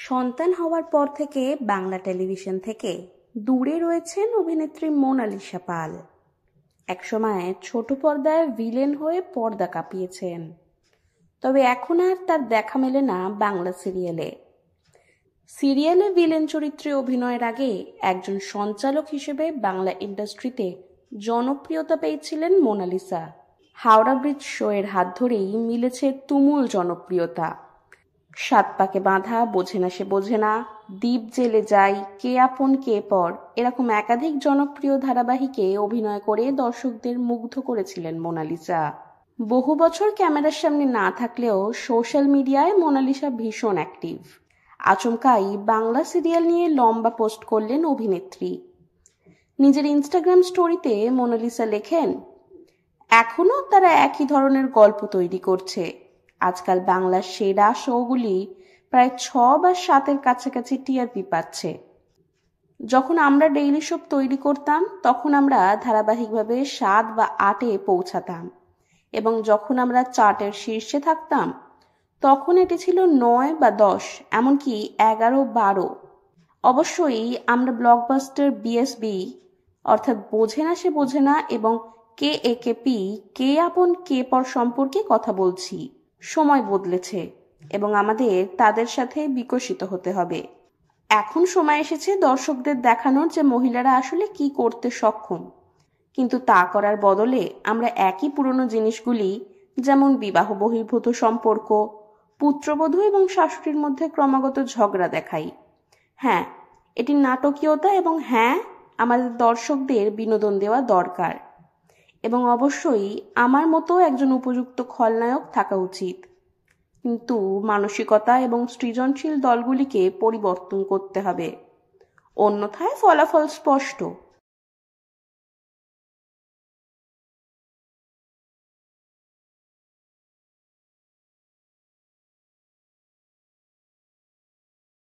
সন্তান হওয়ার পর থেকে বাংলা টেলিভিশন থেকে দূরে রয়েছেন অভিনেত্রী মোনালিসা পাল। একসময় ছোট পর্দায় ভিলেন হয়ে পর্দা কাঁপিয়েছেন, তবে এখন আর তার দেখা মেলে না বাংলা সিরিয়ালে। ভিলেন চরিত্রে অভিনয়ের আগে একজন সঞ্চালক হিসেবে বাংলা ইন্ডাস্ট্রিতে জনপ্রিয়তা পেয়েছিলেন মোনালিসা। হাওড়া ব্রিজ শো এর হাত ধরেই মিলেছে তুমুল জনপ্রিয়তা। সাত পাকে বাঁধা, বোঝে না সে বোঝে না, দ্বীপ জেলে যাই, কে আপন কে পর, এরকম একাধিক জনপ্রিয় ধারাবাহিকে অভিনয় করে দর্শকদের মুগ্ধ করেছিলেন মোনালিসা। বহু বছর ক্যামেরার সামনে না থাকলেও সোশ্যাল মিডিয়ায় মোনালিসা ভীষণ অ্যাক্টিভ। আচমকাই বাংলা সিরিয়াল নিয়ে লম্বা পোস্ট করলেন অভিনেত্রী। নিজের ইনস্টাগ্রাম স্টোরিতে মোনালিসা লেখেন, এখনো তারা একই ধরনের গল্প তৈরি করছে। আজকাল বাংলার সেরা শোগুলি প্রায় 6 বা 7-এর কাছাকাছি টিআরপি পাচ্ছে। যখন আমরা ডেইলি শো তৈরি করতাম তখন আমরা ধারাবাহিকভাবে 7 বা 8-এ পৌঁছাতাম, এবং যখন আমরা চার্টের শীর্ষে থাকতাম তখন এটি ছিল 9 বা 10, এমনকি 11-12। অবশ্যই আমরা ব্লকবাস্টার বিএসবি অর্থাৎ বোঝে না সে বোঝে না এবং কেএকেপি কে আপন কে পর সম্পর্কে কথা বলছি। সময় বদলেছে এবং আমাদের তাদের সাথে বিকশিত হতে হবে। এখন সময় এসেছে দর্শকদের দেখানোর যে মহিলারা আসলে কি করতে সক্ষম, কিন্তু তা করার বদলে আমরা একই পুরনো জিনিসগুলি, যেমন বিবাহ বহির্ভূত সম্পর্ক, পুত্রবধূ এবং শাশুড়ির মধ্যে ক্রমাগত ঝগড়া দেখাই। হ্যাঁ, এটি নাটকীয়তা, এবং হ্যাঁ, আমাদের দর্শকদের বিনোদন দেওয়া দরকার, এবং অবশ্যই আমার মতো একজন উপযুক্ত খলনায়ক থাকা উচিত। কিন্তু মানসিকতা এবং সৃজনশীল দলগুলিকে পরিবর্তন করতে হবে, অন্যথায় ফলাফল স্পষ্ট।